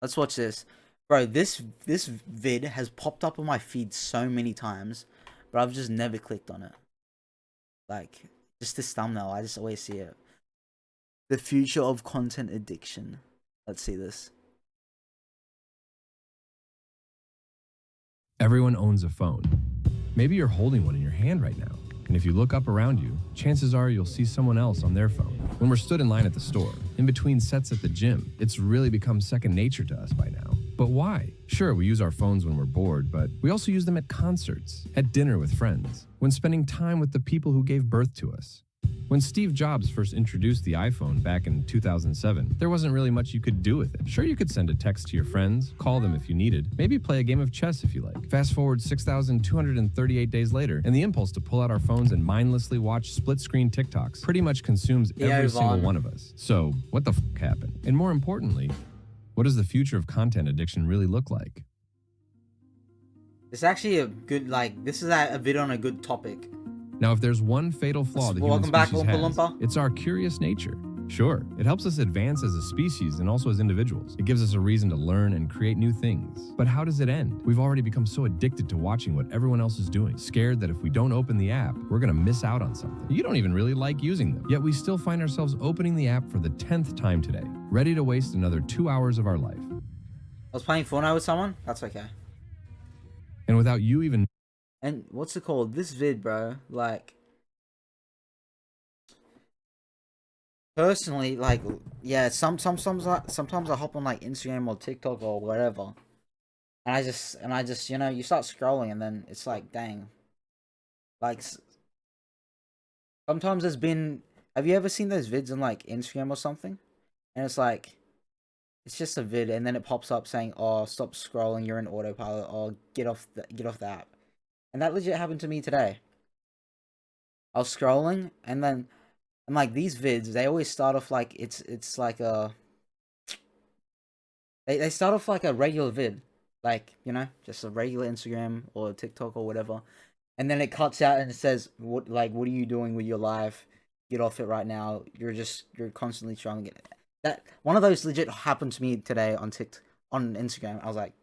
Let's watch this. Bro, this vid has popped up on my feed so many times, but I've just never clicked on it. Like, just this thumbnail, I just always see it. The future of content addiction. Let's see this. Everyone owns a phone. Maybe you're holding one in your hand right now. And if you look up around you, chances are you'll see someone else on their phone. When we're stood in line at the store, in between sets at the gym, it's really become second nature to us by now. But why? Sure, we use our phones when we're bored, but we also use them at concerts, at dinner with friends, when spending time with the people who gave birth to us. When Steve Jobs first introduced the iPhone back in 2007, there wasn't really much you could do with it. Sure, you could send a text to your friends, call them if you needed, maybe play a game of chess if you like. Fast forward 6,238 days later, and the impulse to pull out our phones and mindlessly watch split-screen TikToks pretty much consumes every single one of us. So, what the f*** happened? And more importantly, what does the future of content addiction really look like? It's actually a good, like, this is a video on a good topic. Now, if there's one fatal flaw the human species has, it's our curious nature. Sure, it helps us advance as a species and also as individuals. It gives us a reason to learn and create new things. But how does it end? We've already become so addicted to watching what everyone else is doing, scared that if we don't open the app, we're gonna miss out on something. You don't even really like using them. Yet we still find ourselves opening the app for the 10th time today, ready to waste another 2 hours of our life. I was playing Fortnite with someone? That's okay. And without you even... And what's it called? This vid, bro. Like, personally, like, yeah, sometimes I hop on like Instagram or TikTok or whatever, and I just you know, you start scrolling and then it's like, dang. Like, sometimes there's been. Have you ever seen those vids on like Instagram or something? And it's like, it's just a vid, and then it pops up saying, "Oh, stop scrolling. You're in autopilot. Or get off the app." And that legit happened to me today. I was scrolling, and like these vids, they always start off like it's like a they start off like a regular vid, like, you know, just a regular Instagram or TikTok or whatever, and then it cuts out and it says, what are you doing with your life? Get off it right now. You're constantly trying to get that. One of those legit happened to me today on on Instagram. I was like,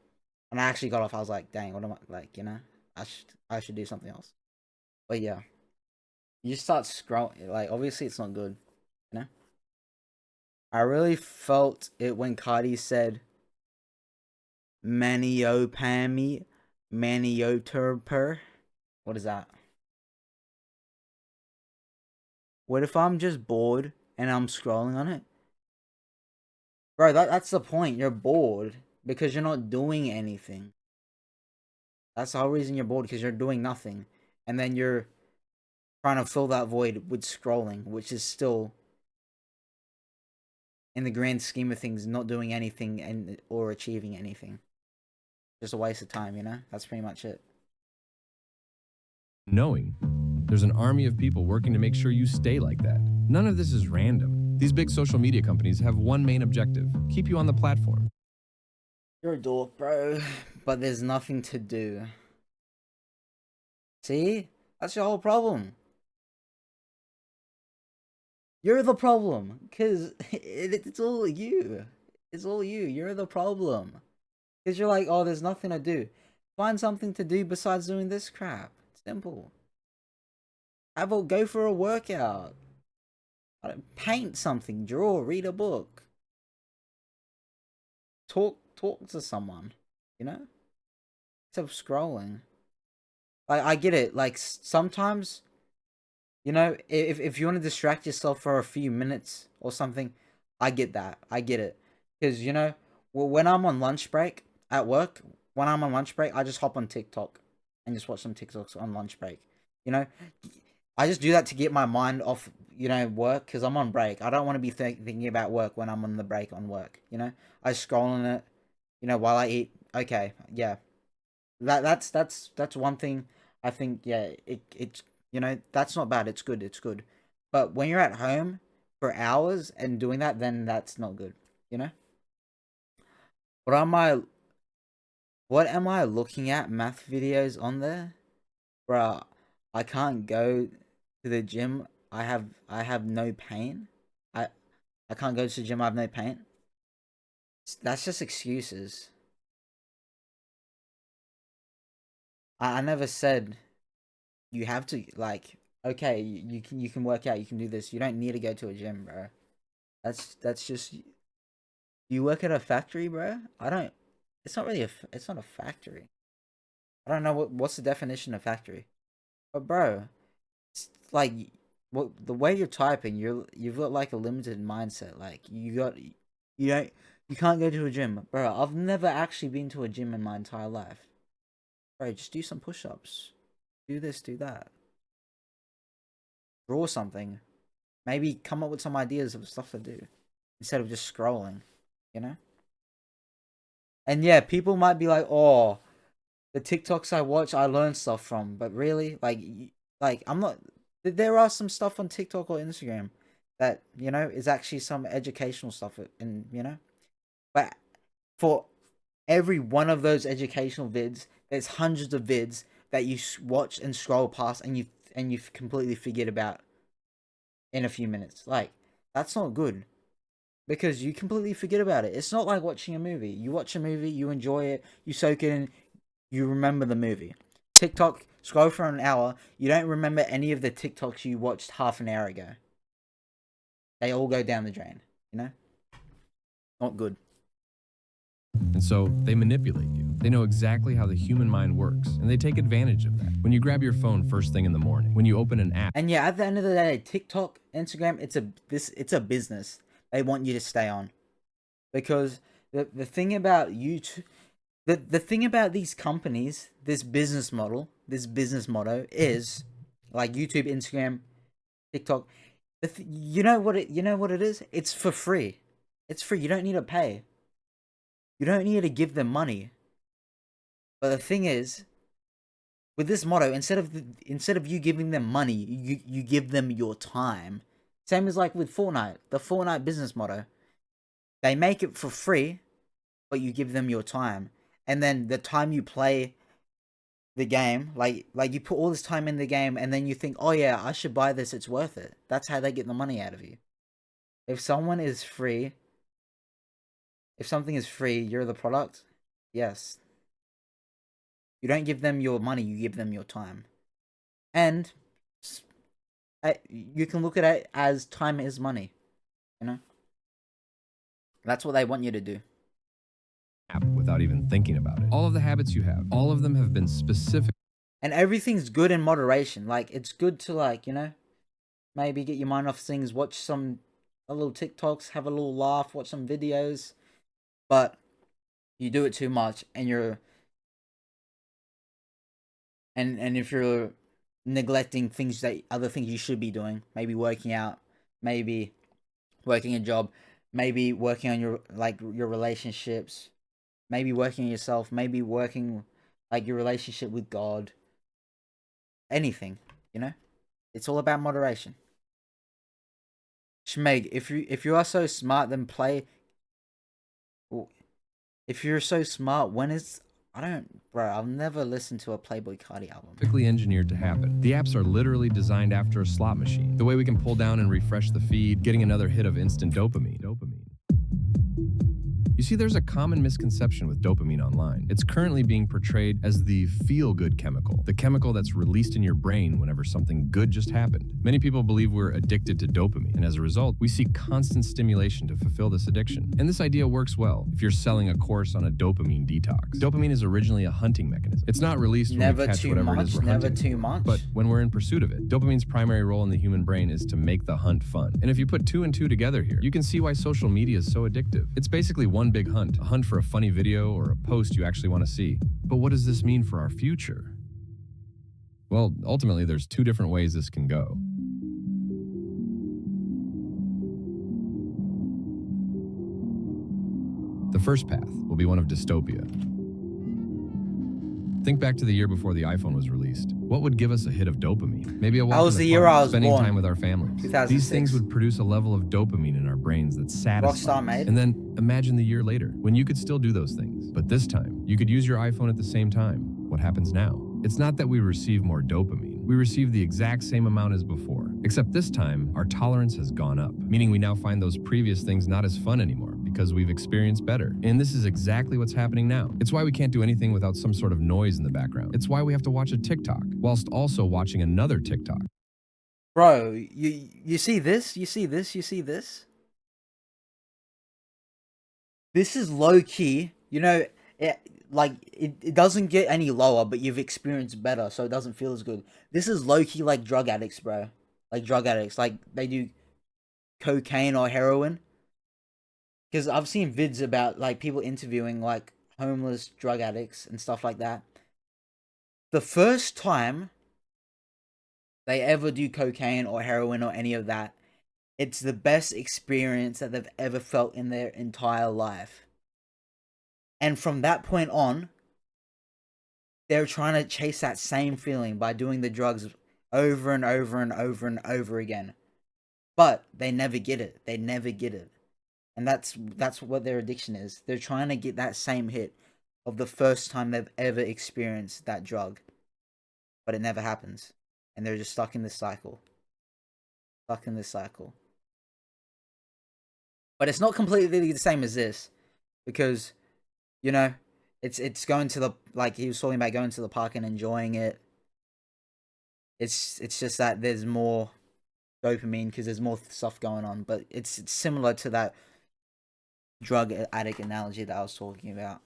and I actually got off. I was like, dang, what am I like? You know, I should do something else. But yeah, you start scrolling. Like, obviously, it's not good. You know, I really felt it when Cardi said, Maniopami, Manioterper. What is that? What if I'm just bored and I'm scrolling on it? Bro, that's the point. You're bored because you're not doing anything. That's the whole reason you're bored, because you're doing nothing. And then you're trying to fill that void with scrolling, which is still, in the grand scheme of things, not doing anything or achieving anything. Just a waste of time, you know? That's pretty much it. Knowing there's an army of people working to make sure you stay like that. None of this is random. These big social media companies have one main objective: keep you on the platform. You're a dork, bro, but there's nothing to do. See? That's your whole problem. You're the problem, because it's all you. It's all you. You're the problem. Because you're like, oh, there's nothing to do. Find something to do besides doing this crap. Simple. Go for a workout. Paint something, draw, read a book. Talk to someone, you know? Instead of scrolling. Like, I get it. Like, sometimes, you know, if you want to distract yourself for a few minutes or something, I get that. I get it. Because, you know, when I'm on lunch break at work, when I'm on lunch break, I just hop on TikTok and just watch some TikToks on lunch break. You know, I just do that to get my mind off, you know, work, because I'm on break. I don't want to be thinking about work when I'm on the break on work, you know? I scroll on it, you know, while I eat. Okay, yeah. That's one thing I think, yeah, it's, you know, that's not bad. It's good. It's good. But when you're at home for hours and doing that, then that's not good, you know? What am I what am I looking at? Math videos on there? Bruh, I can't go to the gym. I have no pain. I I can't go to the gym. I have no pain. That's just excuses. I never said you have to, like, okay, you can work out, you can do this. You don't need to go to a gym, bro. That's just, you work at a factory, bro? I don't, it's not really it's not a factory. I don't know what's the definition of factory. But bro, it's like, what the way you're typing, you've got like a limited mindset. Like, you don't you can't go to a gym, bro. I've never actually been to a gym in my entire life. Bro, just do some push-ups. Do this, do that. Draw something. Maybe come up with some ideas of stuff to do instead of just scrolling, you know? And yeah, people might be like, "Oh, the TikToks I watch, I learn stuff from." But really, like I'm not. There are some stuff on TikTok or Instagram that, you know, is actually some educational stuff, and you know, but for every one of those educational vids, there's hundreds of vids that you watch and scroll past, and you've completely forget about in a few minutes. Like, that's not good, because you completely forget about it. It's not like watching a movie. You watch a movie, you enjoy it, you soak it in, you remember the movie. TikTok, scroll for an hour, you don't remember any of the TikToks you watched half an hour ago. They all go down the drain, you know? Not good. And so they manipulate you. They know exactly how the human mind works, and they take advantage of that. When you grab your phone first thing in the morning, when you open an app. And yeah, at the end of the day, TikTok, Instagram, it's a business. They want you to stay on. Because the thing about YouTube, the thing about these companies, this business motto is, like YouTube, Instagram, TikTok, you know what it is? It's for free. It's free. You don't need to pay. You don't need to give them money. But the thing is, with this motto, instead of you giving them money, you give them your time. Same as like with Fortnite, the Fortnite business motto. They make it for free, but you give them your time. And then the time you play the game, like you put all this time in the game, and then you think, oh yeah, I should buy this, it's worth it. That's how they get the money out of you. If something is free, you're the product, yes. You don't give them your money, you give them your time. And you can look at it as time is money, you know? That's what they want you to do. Without even thinking about it. All of the habits you have, all of them have been specific. And everything's good in moderation. Like, it's good to, like, you know, maybe get your mind off things, watch a little TikToks, have a little laugh, watch some videos. But you do it too much, and and if you're neglecting other things you should be doing, maybe working out, maybe working a job, maybe working on your relationships, maybe working on yourself, maybe working like your relationship with God, anything, you know, it's all about moderation. Schmeg, if you are so smart, then play. If you're so smart, I'll never listen to a Playboi Carti album. Perfectly engineered to happen. The apps are literally designed after a slot machine. The way we can pull down and refresh the feed, getting another hit of instant dopamine. You see, there's a common misconception with dopamine online. It's currently being portrayed as the feel-good chemical, the chemical that's released in your brain whenever something good just happened. Many people believe we're addicted to dopamine, and as a result, we seek constant stimulation to fulfill this addiction. And this idea works well if you're selling a course on a dopamine detox. Dopamine is originally a hunting mechanism. It's not released when we catch whatever it is we're hunting. Never too much. But when we're in pursuit of it, dopamine's primary role in the human brain is to make the hunt fun. And if you put two and two together here, you can see why social media is so addictive. It's basically one big hunt, a hunt for a funny video or a post you actually want to see. But what does this mean for our future? Well, ultimately, there's two different ways this can go. The first path will be one of dystopia. Think back to the year before the iPhone was released. What would give us a hit of dopamine? Maybe a walk in the park, spending time with our families. 2006. These things would produce a level of dopamine in our brains that's satisfying. Rockstar, mate. And then imagine the year later, when you could still do those things. But this time, you could use your iPhone at the same time. What happens now? It's not that we receive more dopamine. We receive the exact same amount as before. Except this time, our tolerance has gone up, meaning we now find those previous things not as fun anymore, because we've experienced better. And this is exactly what's happening now. It's why we can't do anything without some sort of noise in the background. It's why we have to watch a TikTok whilst also watching another TikTok. Bro, you see this? You see this? You see this? This is low key. You know, it doesn't get any lower, but you've experienced better, so it doesn't feel as good. This is low key like drug addicts, bro. Like drug addicts, like they do cocaine or heroin. Because I've seen vids about like people interviewing like homeless drug addicts and stuff like that. The first time they ever do cocaine or heroin or any of that, it's the best experience that they've ever felt in their entire life. And from that point on, they're trying to chase that same feeling by doing the drugs over and over and over and over again. But they never get it. They never get it. And that's what their addiction is. They're trying to get that same hit of the first time they've ever experienced that drug. But it never happens. And they're just stuck in this cycle. Stuck in this cycle. But it's not completely the same as this. Because, you know, it's going to the, like he was talking about going to the park and enjoying it. It's just that there's more dopamine because there's more stuff going on. But it's similar to that drug addict analogy that I was talking about.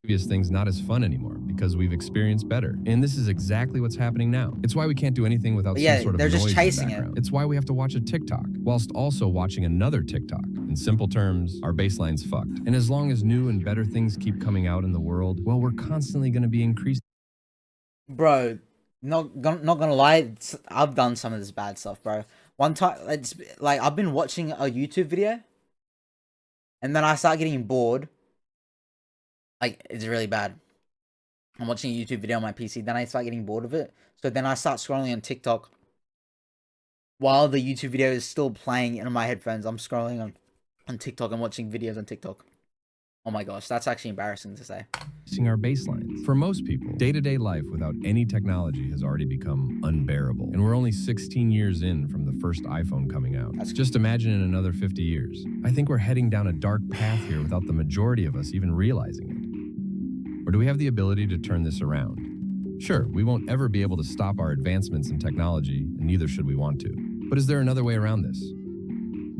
Previous things not as fun anymore because we've experienced better. And this is exactly what's happening now. It's why we can't do anything without some sort of they're noise just chasing in the background. It's why we have to watch a TikTok whilst also watching another TikTok. In simple terms, our baseline's fucked. And as long as new and better things keep coming out in the world, well, we're constantly going to be increasing. Bro, not gonna lie, I've done some of this bad stuff, bro. One time, it's like I've been watching a YouTube video, and then I start getting bored. Like, it's really bad. I'm watching a YouTube video on my PC, then I start getting bored of it. So then I start scrolling on TikTok while the YouTube video is still playing in my headphones. I'm scrolling on TikTok and watching videos on TikTok. Oh my gosh, that's actually embarrassing to say. Our baselines. For most people, day-to-day life without any technology has already become unbearable. And we're only 16 years in from the first iPhone coming out. Just imagine in another 50 years. I think we're heading down a dark path here without the majority of us even realizing it. Or do we have the ability to turn this around? Sure, we won't ever be able to stop our advancements in technology, and neither should we want to. But is there another way around this?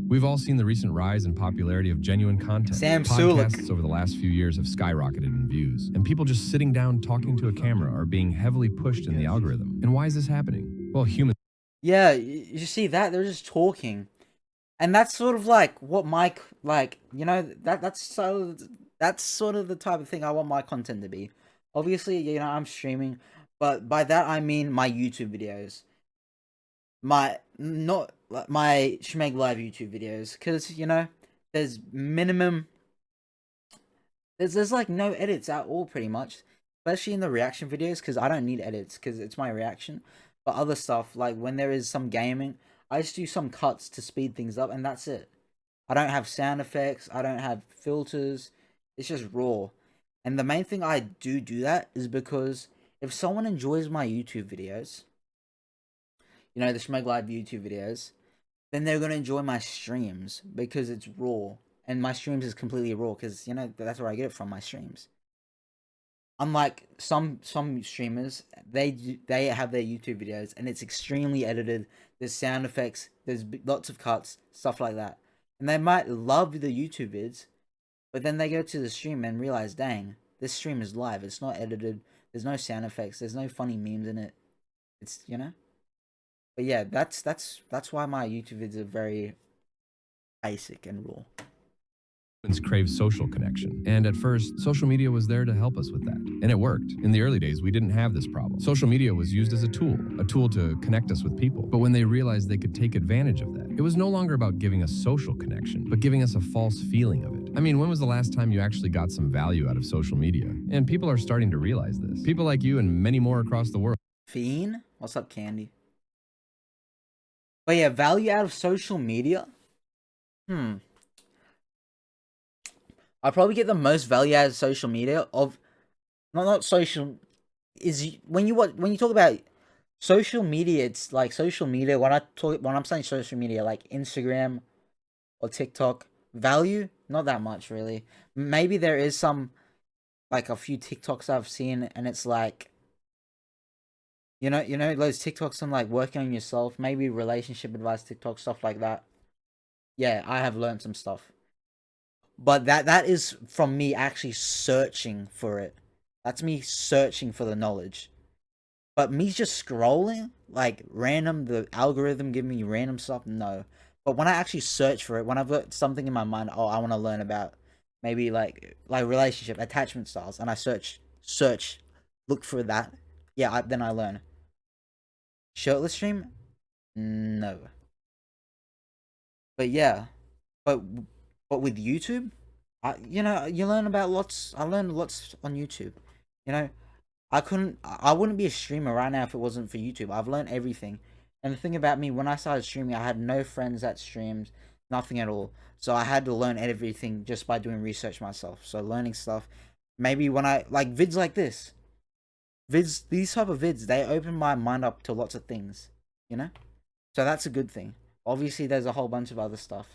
We've all seen the recent rise in popularity of genuine content. Sam Podcasts Sulek over the last few years have skyrocketed in views, and people just sitting down talking to a camera are being heavily pushed in the algorithm. And why is this happening? Well, humans. Yeah, you see that? They're just talking. And that's sort of like what my, like, you know, that's sort of the type of thing I want my content to be. Obviously, you know, I'm streaming, but by that I mean my YouTube videos. Not my Schmeg Live YouTube videos, because, you know, there's like no edits at all, pretty much. Especially in the reaction videos, because I don't need edits, because it's my reaction. But other stuff, like when there is some gaming, I just do some cuts to speed things up, and that's it. I don't have sound effects, I don't have filters, it's just raw. And the main thing I do that is because if someone enjoys my YouTube videos, you know, the Schmeg Live YouTube videos, then they're going to enjoy my streams because it's raw. And my streams is completely raw because, you know, that's where I get it from, my streams. Unlike some streamers, they have their YouTube videos and it's extremely edited. There's sound effects, there's lots of cuts, stuff like that. And they might love the YouTube vids, but then they go to the stream and realize, dang, this stream is live. It's not edited. There's no sound effects. There's no funny memes in it. It's, you know. But yeah, that's why my YouTube vids are very basic and raw. Humans crave social connection. And at first, social media was there to help us with that. And it worked. In the early days, we didn't have this problem. Social media was used as a tool to connect us with people. But when they realized they could take advantage of that, it was no longer about giving us social connection, but giving us a false feeling of it. I mean, when was the last time you actually got some value out of social media? And people are starting to realize this. People like you and many more across the world. Fiend? What's up, Candy? But yeah, value out of social media? I probably get the most value out of social media of not social is when you talk about social media. It's like social media when I'm saying social media like Instagram or TikTok. Value not that much really. Maybe there is some, like a few TikToks I've seen, and it's like, those TikToks on like working on yourself, maybe relationship advice TikTok, stuff like that. Yeah, I have learned some stuff. But that is from me actually searching for it. That's me searching for the knowledge. But me just scrolling, like random, the algorithm giving me random stuff, no. But when I actually search for it, when I've got something in my mind, oh, I want to learn about maybe like relationship, attachment styles, and I search, look for that. Yeah, then I learn. Shirtless stream? No. But yeah, but with YouTube, you learn about lots. I learned lots on YouTube. You know, I wouldn't be a streamer right now if it wasn't for YouTube. I've learned everything. And the thing about me, when I started streaming, I had no friends that streamed, nothing at all. So I had to learn everything just by doing research myself. So learning stuff. Maybe when I like vids like this, these type of vids, they open my mind up to lots of things. You know, so that's a good thing. Obviously, there's a whole bunch of other stuff.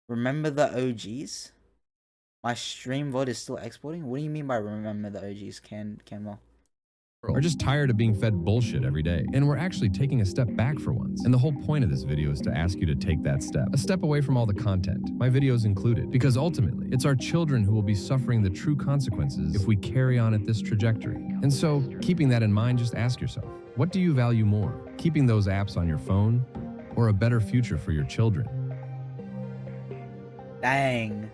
Remember the OGs? My stream VOD is still exporting? What do you mean by remember the OGs, Canwell? Are just tired of being fed bullshit every day. And we're actually taking a step back for once. And the whole point of this video is to ask you to take that step. A step away from all the content, my videos included. Because ultimately, it's our children who will be suffering the true consequences if we carry on at this trajectory. And so, keeping that in mind, just ask yourself, what do you value more? Keeping those apps on your phone or a better future for your children? Dang.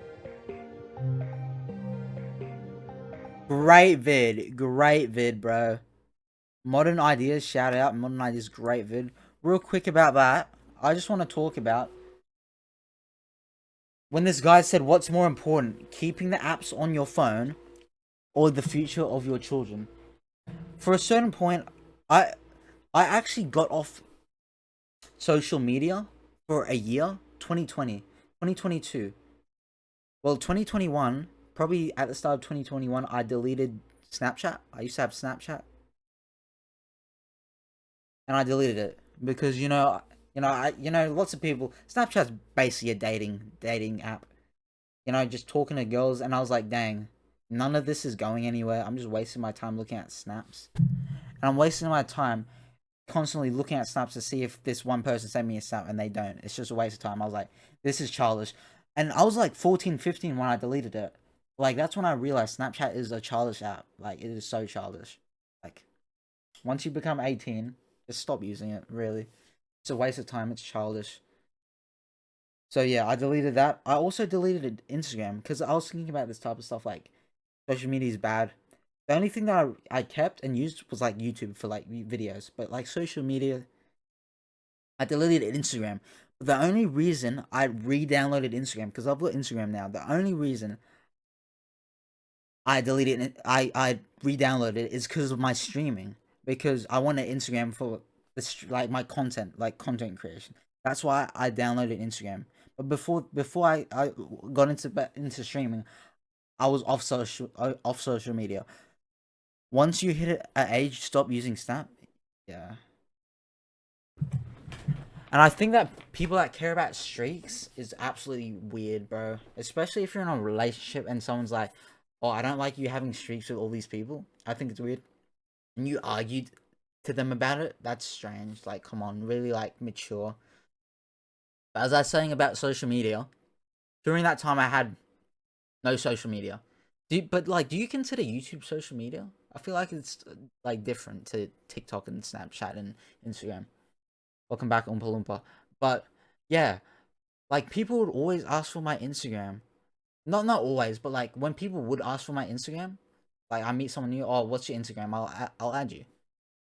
Great vid, bro. Modern Ideas, shout out. Modern Ideas, great vid. Real quick about that, I just want to talk about when this guy said, what's more important, keeping the apps on your phone or the future of your children? For a certain point, I actually got off social media for a year, 2020, 2022. Well, 2021, probably at the start of 2021, I deleted Snapchat. I used to have Snapchat. And I deleted it because lots of people, Snapchat's basically a dating app. Just talking to girls, and I was like, dang, none of this is going anywhere. I'm just wasting my time looking at snaps. And I'm wasting my time constantly looking at snaps to see if this one person sent me a snap and they don't. It's just a waste of time. I was like, this is childish. And I was like 14, 15 when I deleted it. Like, that's when I realized Snapchat is a childish app. Like, it is so childish. Like, once you become 18, just stop using it, really. It's a waste of time. It's childish. So, yeah, I deleted that. I also deleted Instagram because I was thinking about this type of stuff. Like, social media is bad. The only thing that I kept and used was, like, YouTube for, like, videos. But, like, social media, I deleted Instagram. But the only reason I re-downloaded Instagram, because I've got Instagram now, the only reason I deleted it, I re-downloaded it is because of my streaming. Because I wanted Instagram for this, like, my content, like content creation. That's why I downloaded Instagram. But before I got into streaming, I was off social media. Once you hit an age, stop using Snap. Yeah. And I think that people that care about streaks is absolutely weird, bro. Especially if you're in a relationship and someone's like, oh, I don't like you having streaks with all these people. I think it's weird. And you argued to them about it. That's strange. Like, come on, really, like, mature. But as I was saying about social media, during that time I had no social media. Do you consider YouTube social media? I feel like it's like different to TikTok and Snapchat and Instagram. Welcome back, Oompa Loompa. But yeah, like, people would always ask for my Instagram. Not always, but like when people would ask for my Instagram, like I meet someone new. Oh, what's your Instagram? I'll add you.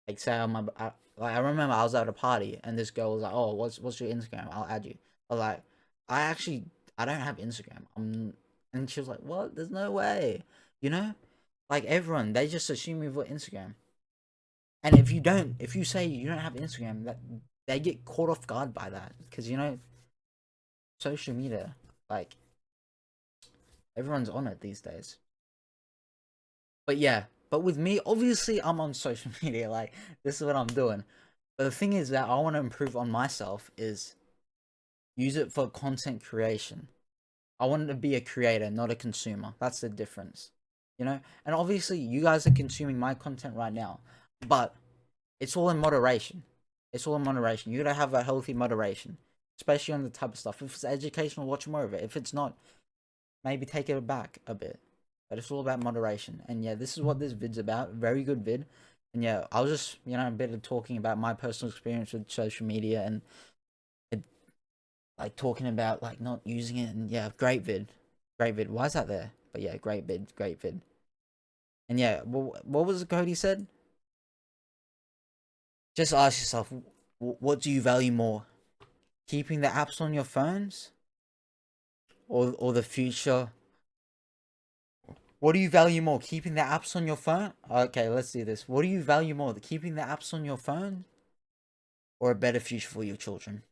Like, say I remember I was at a party and this girl was like, oh, what's your Instagram? I'll add you. I was like, I don't have Instagram. And she was like, what? There's no way. Like, everyone, they just assume you've got Instagram. And if you say you don't have Instagram, that they get caught off guard by that. Because, social media, like, everyone's on it these days. But yeah, but with me, obviously I'm on social media, like, this is what I'm doing. But the thing is that I want to improve on myself is use it for content creation. I wanted to be a creator, not a consumer. That's the difference, you know? And obviously, you guys are consuming my content right now, but it's all in moderation. It's all in moderation. You gotta have a healthy moderation, especially on the type of stuff. If it's educational, watch more of it. If it's not, maybe take it back a bit. But it's all about moderation. And yeah, this is what this vid's about. Very good vid. And yeah, I was just, you know, a bit of talking about my personal experience with social media and it, like talking about like not using it. And yeah, great vid. Great vid. Why is that there? But yeah, great vid. Great vid. And yeah, what was the code he said? Just ask yourself, what do you value more? Keeping the apps on your phones? Or the future? What do you value more? Keeping the apps on your phone? Okay, let's do this. What do you value more? Keeping the apps on your phone? Or a better future for your children?